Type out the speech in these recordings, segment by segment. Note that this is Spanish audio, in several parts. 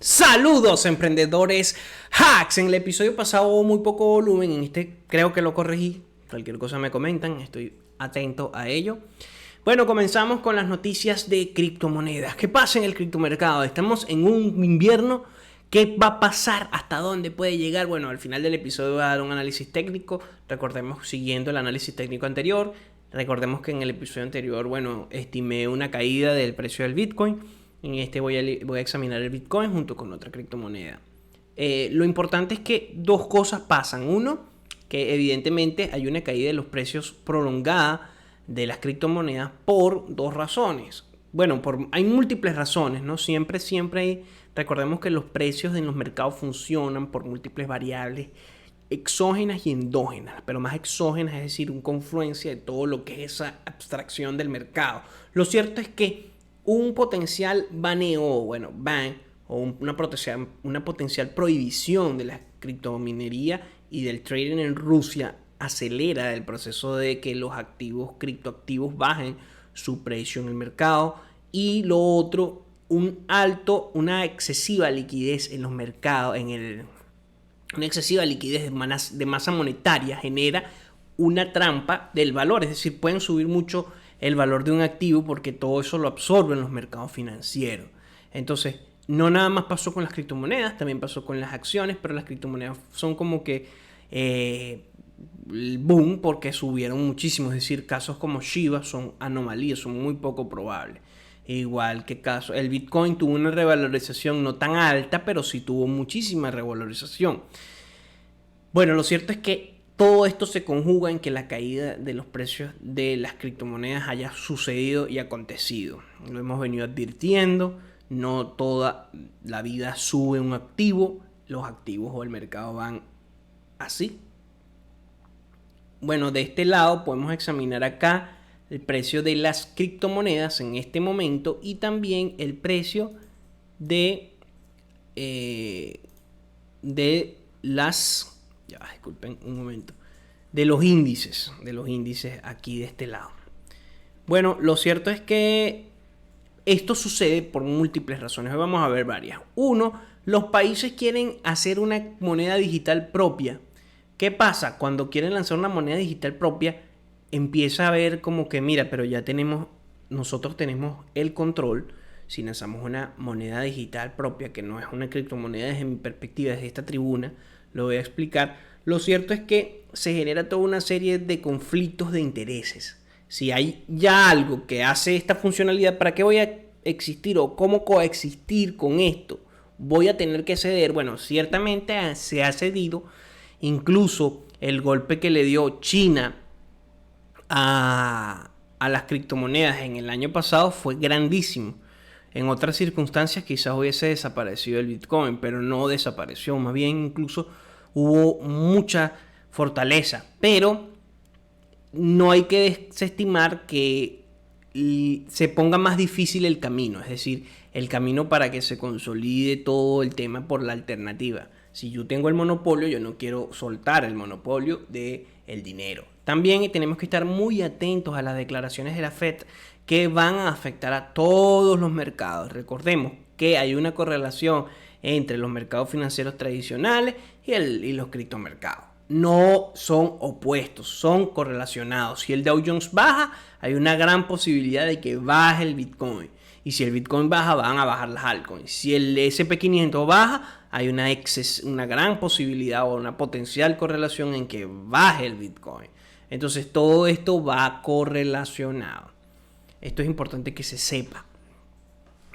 Saludos emprendedores hacks. En el episodio pasado hubo muy poco volumen, en este creo que lo corregí. Cualquier cosa me comentan, estoy atento a ello. Bueno, comenzamos con las noticias de criptomonedas. ¿Qué pasa en el criptomercado? Estamos en un invierno. ¿Qué va a pasar? ¿Hasta dónde puede llegar? Bueno, al final del episodio voy a dar un análisis técnico. Recordemos, siguiendo el análisis técnico anterior, recordemos que en el episodio anterior, bueno, estimé una caída del precio del Bitcoin. En este voy a examinar el Bitcoin junto con otra criptomoneda. Lo importante es que dos cosas pasan. Uno, que evidentemente hay una caída de los precios prolongada de las criptomonedas por dos razones. Bueno, hay múltiples razones, ¿no? Siempre hay. Recordemos que los precios en los mercados funcionan por múltiples variables exógenas y endógenas, pero más exógenas, es decir, una confluencia de todo lo que es esa abstracción del mercado. Lo cierto es que un potencial baneo, bueno, ban, o una potencial prohibición de la criptominería y del trading en Rusia acelera el proceso de que los activos criptoactivos bajen su precio en el mercado. Y lo otro, una excesiva liquidez en los mercados, una excesiva liquidez de masa monetaria genera una trampa del valor, es decir, pueden subir mucho el valor de un activo porque todo eso lo absorben los mercados financieros. Entonces, no nada más pasó con las criptomonedas, también pasó con las acciones, pero las criptomonedas son como que el boom porque subieron muchísimo, es decir, casos como Shiba son anomalías, son muy poco probables. Igual que el Bitcoin tuvo una revalorización no tan alta, pero sí tuvo muchísima revalorización. Bueno, lo cierto es que todo esto se conjuga en que la caída de los precios de las criptomonedas haya sucedido y acontecido. Lo hemos venido advirtiendo, no toda la vida sube un activo, los activos o el mercado van así. Bueno, de este lado podemos examinar acá el precio de las criptomonedas en este momento y también el precio de las, ya disculpen un momento, de los índices aquí de este lado. Bueno, lo cierto es que esto sucede por múltiples razones. Hoy vamos a ver varias. Uno, los países quieren hacer una moneda digital propia. ¿Qué pasa? Cuando quieren lanzar una moneda digital propia, empieza a ver como que, mira, pero nosotros tenemos el control. Si lanzamos una moneda digital propia, que no es una criptomoneda desde mi perspectiva, desde esta tribuna, lo voy a explicar. Lo cierto es que se genera toda una serie de conflictos de intereses. Si hay ya algo que hace esta funcionalidad, ¿para qué voy a existir o cómo coexistir con esto? Voy a tener que ceder. Bueno, ciertamente se ha cedido. Incluso el golpe que le dio China a las criptomonedas en el año pasado fue grandísimo. En otras circunstancias quizás hubiese desaparecido el Bitcoin, pero no desapareció. Más bien incluso hubo mucha fortaleza. Pero no hay que desestimar que se ponga más difícil el camino. Es decir, el camino para que se consolide todo el tema por la alternativa. Si yo tengo el monopolio, yo no quiero soltar el monopolio del dinero. También tenemos que estar muy atentos a las declaraciones de la Fed que van a afectar a todos los mercados. Recordemos que hay una correlación entre los mercados financieros tradicionales y los criptomercados. No son opuestos, son correlacionados. Si el Dow Jones baja, hay una gran posibilidad de que baje el Bitcoin. Y si el Bitcoin baja, van a bajar las altcoins. Si el SP500 baja, hay una gran posibilidad o una potencial correlación en que baje el Bitcoin. Entonces todo esto va correlacionado. Esto es importante que se sepa.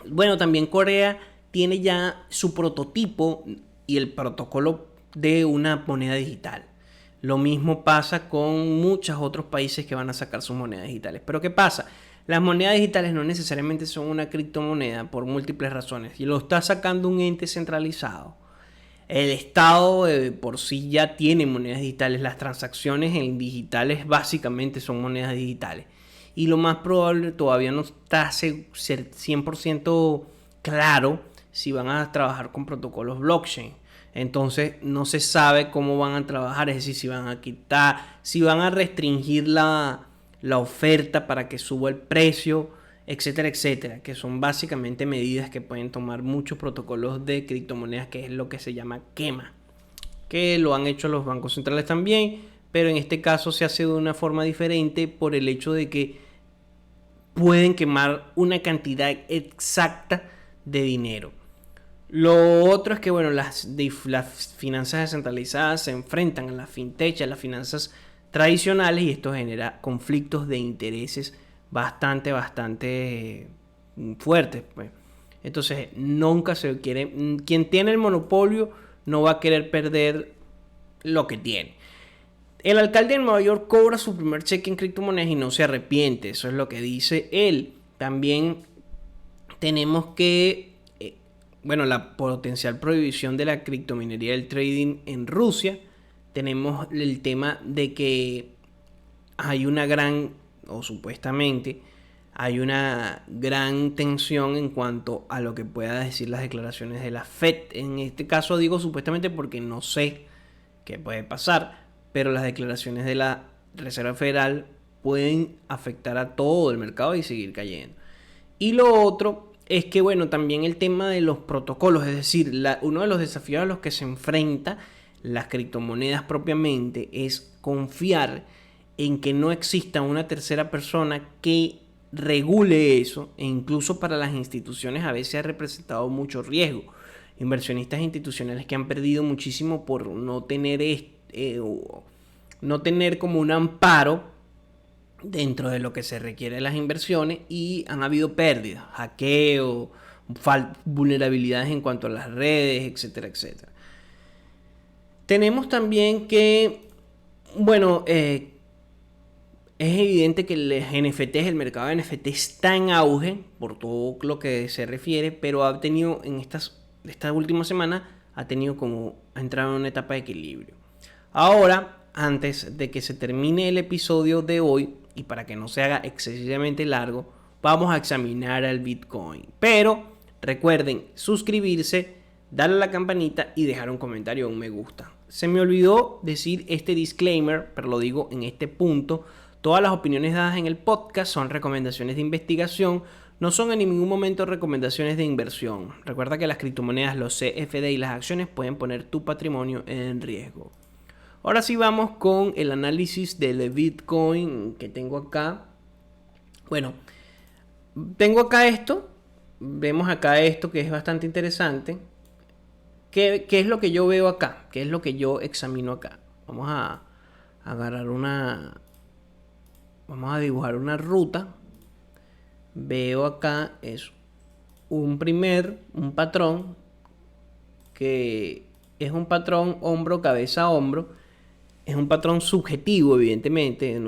Bueno, también Corea tiene ya su prototipo y el protocolo de una moneda digital. Lo mismo pasa con muchos otros países que van a sacar sus monedas digitales. Pero ¿qué pasa? Las monedas digitales no necesariamente son una criptomoneda por múltiples razones. Y lo está sacando un ente centralizado. El Estado por sí ya tiene monedas digitales. Las transacciones en digitales básicamente son monedas digitales. Y lo más probable todavía no está 100% claro si van a trabajar con protocolos blockchain. Entonces no se sabe cómo van a trabajar, es decir, si van a quitar, si van a restringir la oferta para que suba el precio, etcétera, etcétera, que son básicamente medidas que pueden tomar muchos protocolos de criptomonedas, que es lo que se llama quema, que lo han hecho los bancos centrales también, pero en este caso se hace de una forma diferente por el hecho de que pueden quemar una cantidad exacta de dinero. Lo otro es que, bueno, las finanzas descentralizadas se enfrentan a las fintech, a las finanzas tradicionales, y esto genera conflictos de intereses bastante fuertes, pues. Entonces, nunca se quiere, quien tiene el monopolio no va a querer perder lo que tiene. El alcalde de Nueva York cobra su primer cheque en criptomonedas y no se arrepiente. Eso es lo que dice él. También tenemos que, la potencial prohibición de la criptominería del trading en Rusia. Tenemos el tema de que hay una gran, o supuestamente, hay una gran tensión en cuanto a lo que pueda decir las declaraciones de la Fed. En este caso digo supuestamente porque no sé qué puede pasar, pero las declaraciones de la Reserva Federal pueden afectar a todo el mercado y seguir cayendo. Y lo otro es que, bueno, también el tema de los protocolos, es decir, uno de los desafíos a los que se enfrenta las criptomonedas propiamente es confiar en que no exista una tercera persona que regule eso, e incluso para las instituciones a veces ha representado mucho riesgo. Inversionistas institucionales que han perdido muchísimo por no tener como un amparo dentro de lo que se requiere de las inversiones, y han habido pérdidas, hackeo, vulnerabilidades en cuanto a las redes, etcétera, etcétera. Tenemos también que, es evidente que el mercado de NFT está en auge por todo lo que se refiere, pero ha tenido esta última semana ha entrado en una etapa de equilibrio. Ahora, antes de que se termine el episodio de hoy, y para que no se haga excesivamente largo, vamos a examinar al Bitcoin. Pero recuerden suscribirse, darle a la campanita y dejar un comentario o un me gusta. Se me olvidó decir este disclaimer, pero lo digo en este punto. Todas las opiniones dadas en el podcast son recomendaciones de investigación, no son en ningún momento recomendaciones de inversión. Recuerda que las criptomonedas, los CFD y las acciones pueden poner tu patrimonio en riesgo. Ahora sí vamos con el análisis del Bitcoin que tengo acá. Bueno, tengo acá esto. Vemos acá esto que es bastante interesante. ¿Qué es lo que yo veo acá? ¿Qué es lo que yo examino acá? Vamos a agarrar Vamos a dibujar una ruta. Veo acá un patrón que es un patrón hombro, cabeza, hombro. Es un patrón subjetivo, evidentemente,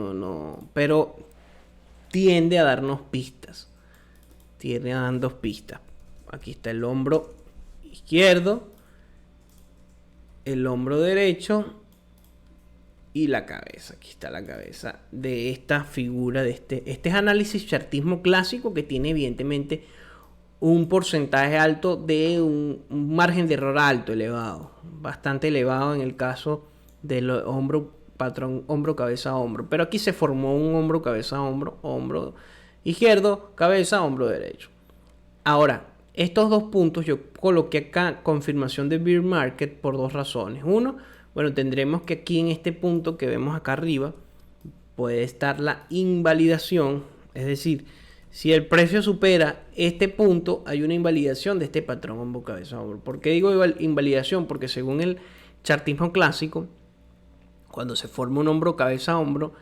pero tiende a darnos pistas. Tiende a darnos pistas. Aquí está el hombro izquierdo, el hombro derecho y la cabeza. Aquí está la cabeza de esta figura, de este es análisis chartismo clásico, que tiene evidentemente un porcentaje alto de un margen de error alto, elevado, bastante elevado en el caso del patrón hombro, cabeza, hombro. Pero aquí se formó un hombro, cabeza, hombro izquierdo, cabeza, hombro derecho. Ahora, estos dos puntos yo coloqué acá confirmación de bear market por dos razones. Uno, tendremos que aquí en este punto que vemos acá arriba puede estar la invalidación, es decir, si el precio supera este punto, hay una invalidación de este patrón hombro, cabeza, hombro. ¿Por qué digo invalidación? Porque según el chartismo clásico, cuando se forma un hombro, cabeza, hombro,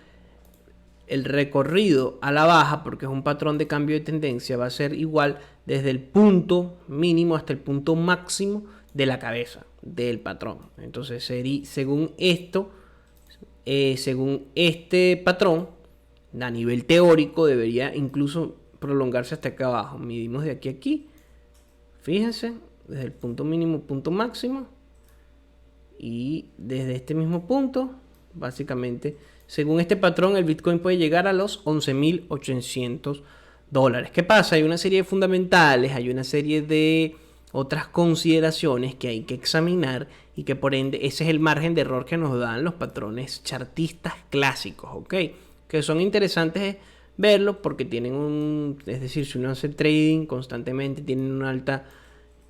el recorrido a la baja, porque es un patrón de cambio de tendencia, va a ser igual desde el punto mínimo hasta el punto máximo de la cabeza del patrón. Entonces, según este patrón, a nivel teórico, debería incluso prolongarse hasta acá abajo. Medimos de aquí a aquí. Fíjense, desde el punto mínimo, punto máximo. Y desde este mismo punto, básicamente, según este patrón, el Bitcoin puede llegar a los $11,800. ¿Qué pasa? Hay una serie de fundamentales, hay una serie de otras consideraciones que hay que examinar, y que por ende ese es el margen de error que nos dan los patrones chartistas clásicos, ¿ok? Que son interesantes verlo porque tienen es decir, si uno hace trading constantemente, tienen una alta,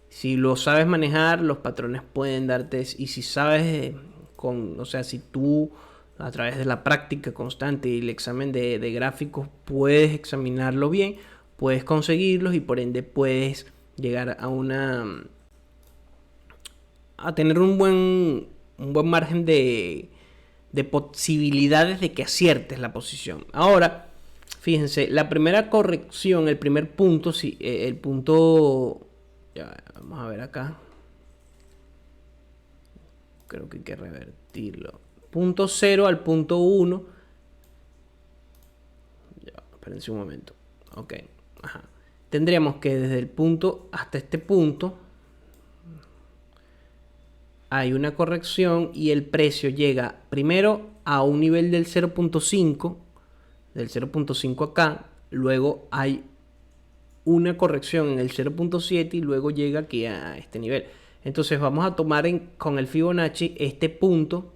si lo sabes manejar, los patrones pueden darte, y si sabes, o sea, si tú a través de la práctica constante y el examen de gráficos puedes examinarlo bien, puedes conseguirlos y por ende puedes llegar a tener un buen margen de posibilidades de que aciertes la posición. Ahora, fíjense, la primera corrección, el primer punto, el punto, ya, vamos a ver acá, creo que hay que revertirlo, punto 0 al punto 1, ya, espérense un momento, ok, ajá. Tendríamos que desde el punto hasta este punto hay una corrección y el precio llega primero a un nivel del 0.5, del 0.5 acá, luego hay una corrección en el 0.7 y luego llega aquí a este nivel. Entonces vamos a tomar con el Fibonacci este punto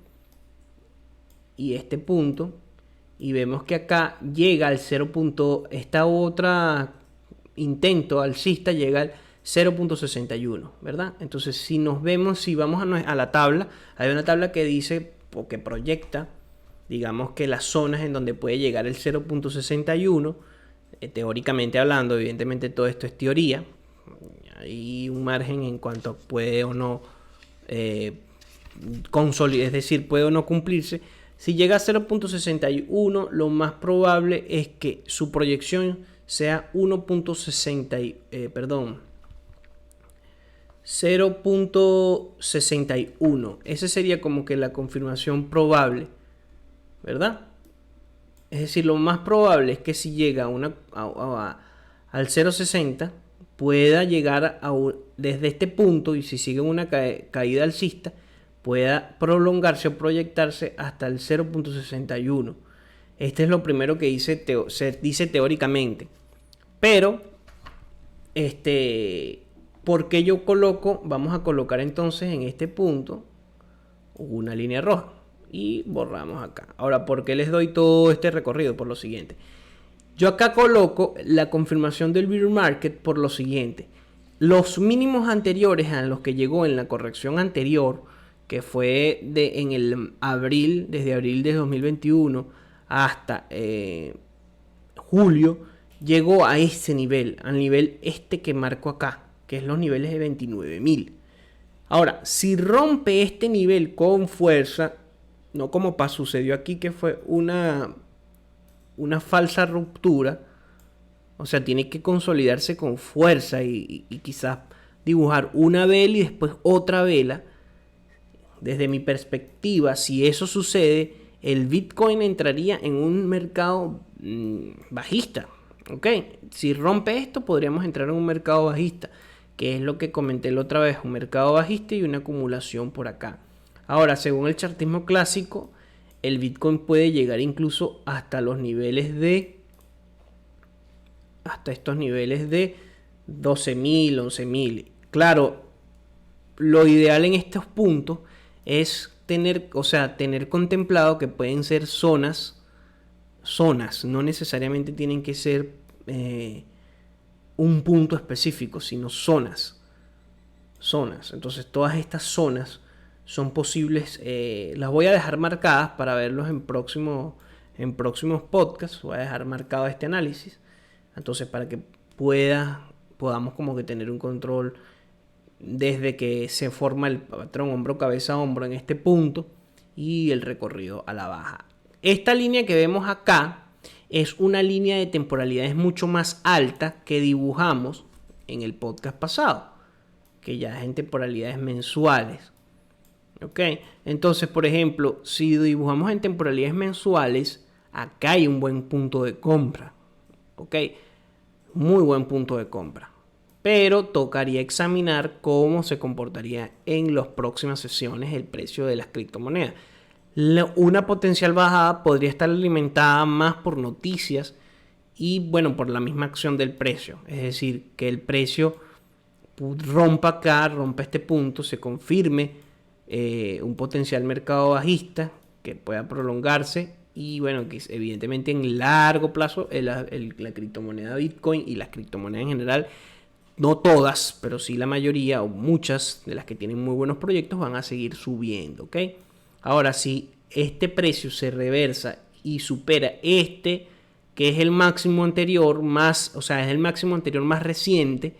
y vemos que acá llega al 0. Esta otra intento alcista llega al 0.61, ¿verdad? Entonces si vamos a la tabla, hay una tabla que dice o que proyecta, digamos que las zonas en donde puede llegar el 0.61, teóricamente hablando, evidentemente todo esto es teoría, hay un margen en cuanto a puede o no consolidar, es decir, puede o no cumplirse. Si llega a 0.61, lo más probable es que su proyección sea 0.61. Ese sería como que la confirmación probable, ¿verdad? Es decir, lo más probable es que si llega al 0.60 pueda llegar desde este punto, y si sigue una caída alcista, pueda prolongarse o proyectarse hasta el 0.61. Este es lo primero que se dice teóricamente. Pero, ¿por qué yo vamos a colocar entonces en este punto una línea roja? Y borramos acá. Ahora, ¿por qué les doy todo este recorrido? Por lo siguiente. Yo acá coloco la confirmación del bear market por lo siguiente. Los mínimos anteriores a los que llegó en la corrección anterior, que fue desde abril de 2021 hasta julio, llegó a ese nivel, al nivel que marco acá, que es los niveles de 29.000. Ahora, si rompe este nivel con fuerza, no como sucedió aquí, que fue una falsa ruptura, o sea, tiene que consolidarse con fuerza y quizás dibujar una vela y después otra vela. Desde mi perspectiva, si eso sucede, el Bitcoin entraría en un mercado bajista. ¿Ok? Si rompe esto, podríamos entrar en un mercado bajista, que es lo que comenté la otra vez, un mercado bajista y una acumulación por acá. Ahora, según el chartismo clásico, el Bitcoin puede llegar incluso hasta estos niveles de 12.000, 11.000. Claro, lo ideal en estos puntos es tener contemplado que pueden ser zonas, no necesariamente tienen que ser un punto específico, sino zonas. Entonces todas estas zonas son posibles, las voy a dejar marcadas para verlos en próximos podcasts. Voy a dejar marcado este análisis, entonces para que podamos como que tener un control desde que se forma el patrón hombro, cabeza, hombro en este punto y el recorrido a la baja. Esta línea que vemos acá es una línea de temporalidades mucho más alta que dibujamos en el podcast pasado, que ya es en temporalidades mensuales. ¿Ok? Entonces, por ejemplo, si dibujamos en temporalidades mensuales, acá hay un buen punto de compra. ¿Ok? Muy buen punto de compra. Pero tocaría examinar cómo se comportaría en las próximas sesiones el precio de las criptomonedas. Una potencial bajada podría estar alimentada más por noticias y, bueno, por la misma acción del precio. Es decir, que el precio rompa este punto, se confirme un potencial mercado bajista que pueda prolongarse Y bueno, que evidentemente en largo plazo la criptomoneda Bitcoin y las criptomonedas en general, no todas, pero sí la mayoría o muchas de las que tienen muy buenos proyectos van a seguir subiendo, ¿ok? Ahora, si este precio se reversa y supera este, que es el máximo anterior más, o sea, es el máximo anterior más reciente,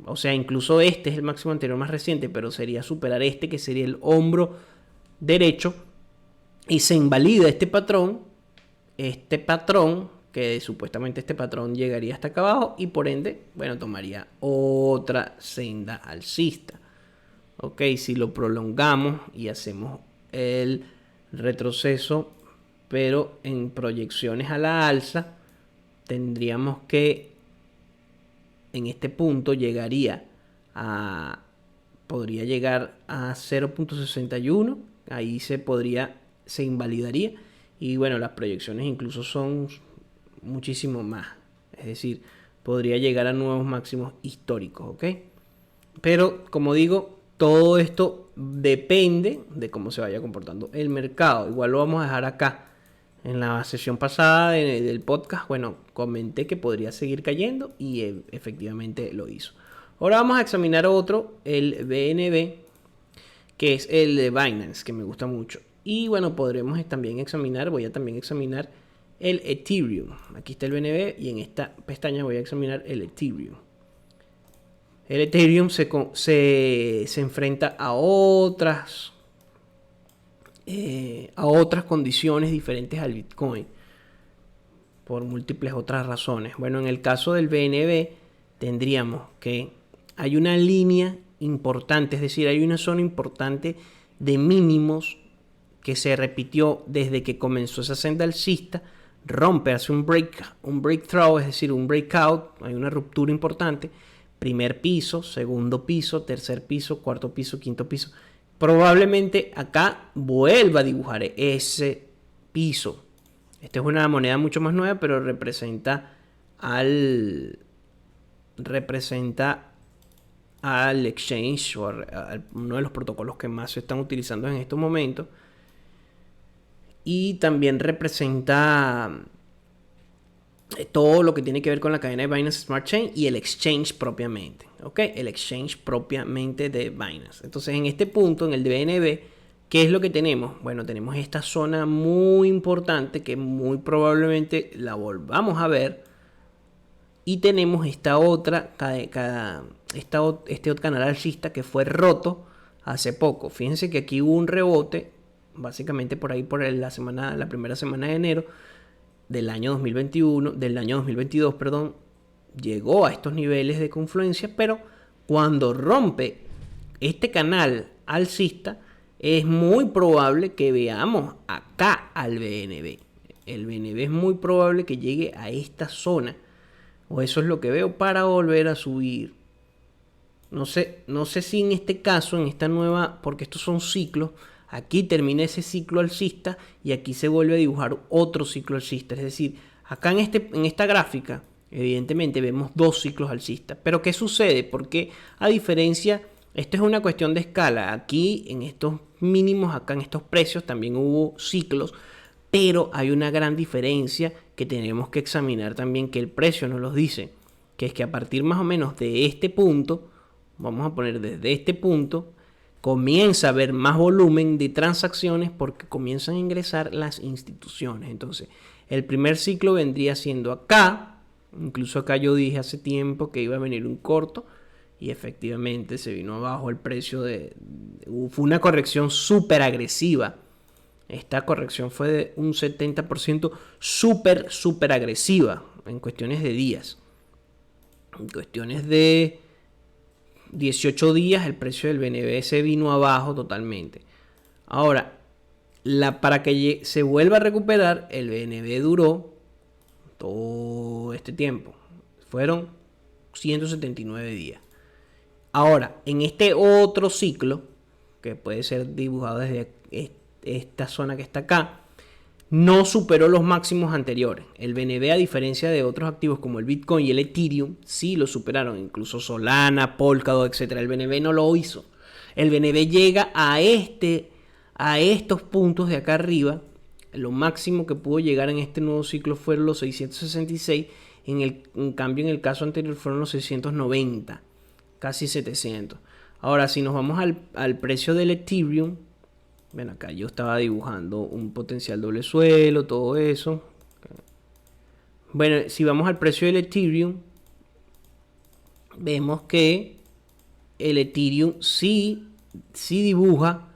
o sea, incluso este es el máximo anterior más reciente, pero sería superar este, que sería el hombro derecho, y se invalida este patrón, que supuestamente este patrón llegaría hasta acá abajo y por ende, bueno, tomaría otra senda alcista. Ok, si lo prolongamos y hacemos el retroceso, pero en proyecciones a la alza, tendríamos que en este punto podría llegar a 0.61, ahí se invalidaría, y bueno, las proyecciones incluso son muchísimo más, es decir, podría llegar a nuevos máximos históricos, ¿ok? Pero como digo, todo esto depende de cómo se vaya comportando el mercado. Igual lo vamos a dejar acá. En la sesión pasada del podcast, bueno, comenté que podría seguir cayendo y efectivamente lo hizo. Ahora vamos a examinar otro, el BNB, que es el de Binance, que me gusta mucho. Y bueno, voy a también examinar el Ethereum. Aquí está el BNB y en esta pestaña voy a examinar el Ethereum. El Ethereum se enfrenta a otras condiciones diferentes al Bitcoin por múltiples otras razones. Bueno, en el caso del BNB tendríamos que hay una línea importante, es decir, hay una zona importante de mínimos que se repitió desde que comenzó esa senda alcista, hace un breakthrough, es decir, un breakout, hay una ruptura importante, primer piso, segundo piso, tercer piso, cuarto piso, quinto piso. Probablemente acá vuelva a dibujar ese piso. Esta es una moneda mucho más nueva, pero representa al exchange o a uno de los protocolos que más se están utilizando en estos momentos. Y también representa todo lo que tiene que ver con la cadena de Binance Smart Chain y el exchange propiamente, ¿ok? El exchange propiamente de Binance. Entonces, en este punto, en el de BNB, ¿qué es lo que tenemos? Bueno, tenemos esta zona muy importante que muy probablemente la volvamos a ver. Y tenemos esta otra, este otro canal alcista que fue roto hace poco. Fíjense que aquí hubo un rebote, básicamente por ahí por la primera semana de enero del año 2022, perdón, llegó a estos niveles de confluencia, pero cuando rompe este canal alcista, es muy probable que veamos acá al BNB. El BNB es muy probable que llegue a esta zona, o eso es lo que veo, para volver a subir. No sé si en este caso, en esta nueva, porque estos son ciclos, aquí termina ese ciclo alcista y aquí se vuelve a dibujar otro ciclo alcista. Es decir, acá en esta gráfica, evidentemente vemos dos ciclos alcistas. Pero ¿qué sucede? Porque a diferencia, esto es una cuestión de escala. Aquí en estos mínimos, acá en estos precios también hubo ciclos. Pero hay una gran diferencia que tenemos que examinar también, que el precio nos los dice. Que es que a partir más o menos de este punto, vamos a poner desde este punto, comienza a haber más volumen de transacciones porque comienzan a ingresar las instituciones. Entonces, el primer ciclo vendría siendo acá. Incluso acá yo dije hace tiempo que iba a venir un corto y efectivamente se vino abajo el precio fue una corrección súper agresiva. Esta corrección fue de un 70% súper agresiva en cuestiones de días. En cuestiones de 18 días el precio del BNB se vino abajo totalmente. Ahora, para que se vuelva a recuperar, el BNB duró todo este tiempo. Fueron 179 días. Ahora, en este otro ciclo, que puede ser dibujado desde esta zona que está acá, no superó los máximos anteriores. El BNB, a diferencia de otros activos como el Bitcoin y el Ethereum, sí lo superaron. Incluso Solana, Polkadot, etc. El BNB no lo hizo. El BNB llega a estos puntos de acá arriba, lo máximo que pudo llegar en este nuevo ciclo fueron los 666. En cambio, en el caso anterior fueron los 690, casi 700. Ahora, si nos vamos al precio del Ethereum, bueno, acá yo estaba dibujando un potencial doble suelo, todo eso. Bueno, si vamos al precio del Ethereum, vemos que el Ethereum sí dibuja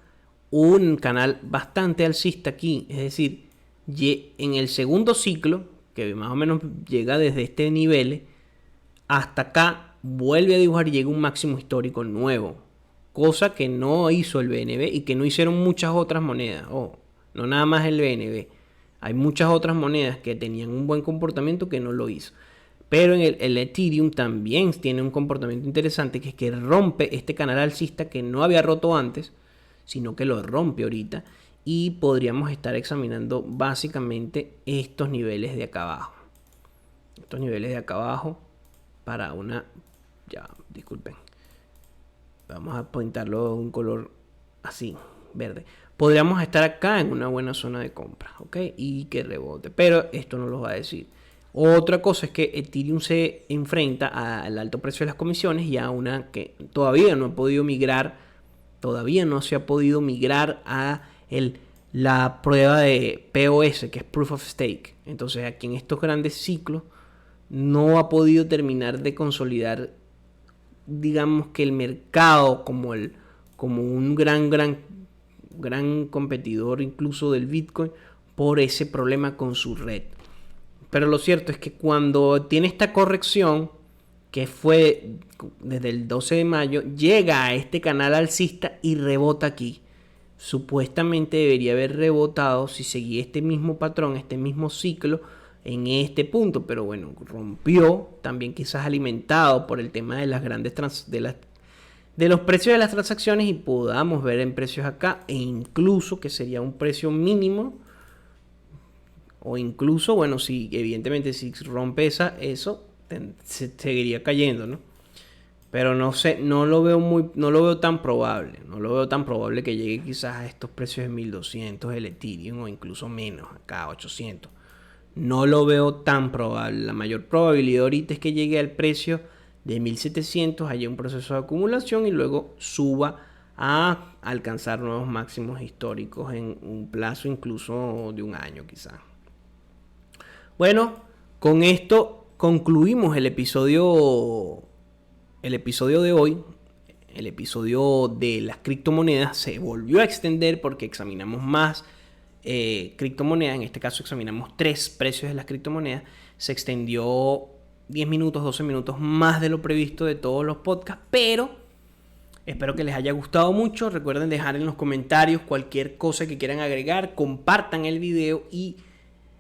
un canal bastante alcista aquí. Es decir, en el segundo ciclo, que más o menos llega desde este nivel hasta acá, vuelve a dibujar y llega un máximo histórico nuevo. Cosa que no hizo el BNB y que no hicieron muchas otras monedas. No nada más el BNB. Hay muchas otras monedas que tenían un buen comportamiento que no lo hizo. Pero en el Ethereum también tiene un comportamiento interesante, que es que rompe este canal alcista que no había roto antes, sino que lo rompe ahorita. Y podríamos estar examinando básicamente estos niveles de acá abajo. Estos niveles de acá abajo para una... Ya, disculpen. Vamos a pintarlo de un color así, verde. Podríamos estar acá en una buena zona de compra, ¿ok? Y que rebote. Pero esto no lo va a decir. Otra cosa es que Ethereum se enfrenta al alto precio de las comisiones y a una que todavía no ha podido migrar. Todavía no se ha podido migrar a la prueba de POS, que es Proof of Stake. Entonces aquí en estos grandes ciclos no ha podido terminar de consolidar, digamos, que el mercado como un gran competidor incluso del Bitcoin, por ese problema con su red. Pero lo cierto es que cuando tiene esta corrección, que fue desde el 12 de mayo, llega a este canal alcista y rebota aquí. Supuestamente debería haber rebotado si seguía este mismo patrón, este mismo ciclo en este punto, pero bueno, rompió, también quizás alimentado por el tema de las grandes de los precios de las transacciones, y podamos ver en precios acá, e incluso que sería un precio mínimo, o incluso, bueno, si evidentemente si rompe eso se seguiría cayendo, ¿no? Pero no sé, no lo veo tan probable. No lo veo tan probable que llegue quizás a estos precios de 1200 el Ethereum, o incluso menos, acá 800. No lo veo tan probable. La mayor probabilidad ahorita es que llegue al precio de 1700, haya un proceso de acumulación y luego suba a alcanzar nuevos máximos históricos en un plazo incluso de un año quizás. Bueno, con esto concluimos el episodio de hoy. El episodio de las criptomonedas se volvió a extender porque examinamos más criptomonedas. En este caso examinamos 3 precios de las criptomonedas. Se extendió 10 minutos, 12 minutos más de lo previsto de todos los podcasts, pero espero que les haya gustado mucho. Recuerden dejar en los comentarios cualquier cosa que quieran agregar, compartan el video y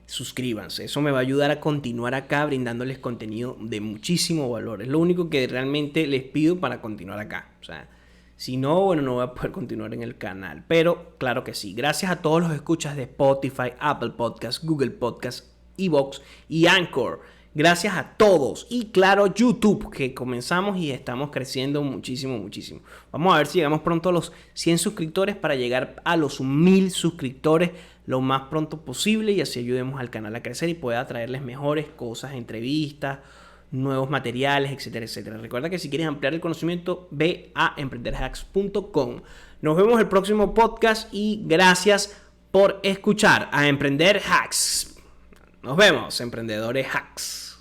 suscríbanse. Eso me va a ayudar a continuar acá brindándoles contenido de muchísimo valor. Es lo único que realmente les pido para continuar acá. O sea, si no, bueno, no voy a poder continuar en el canal. Pero claro que sí. Gracias a todos los escuchas de Spotify, Apple Podcasts, Google Podcasts, Evox y Anchor. Gracias a todos. Y claro, YouTube, que comenzamos y estamos creciendo muchísimo, muchísimo. Vamos a ver si llegamos pronto a los 100 suscriptores para llegar a los 1000 suscriptores lo más pronto posible, y así ayudemos al canal a crecer y pueda traerles mejores cosas, entrevistas, nuevos materiales, etcétera, etcétera. Recuerda que si quieres ampliar el conocimiento, ve a emprenderhacks.com. Nos vemos el próximo podcast y gracias por escuchar a Emprender Hacks. Nos vemos, emprendedores hacks.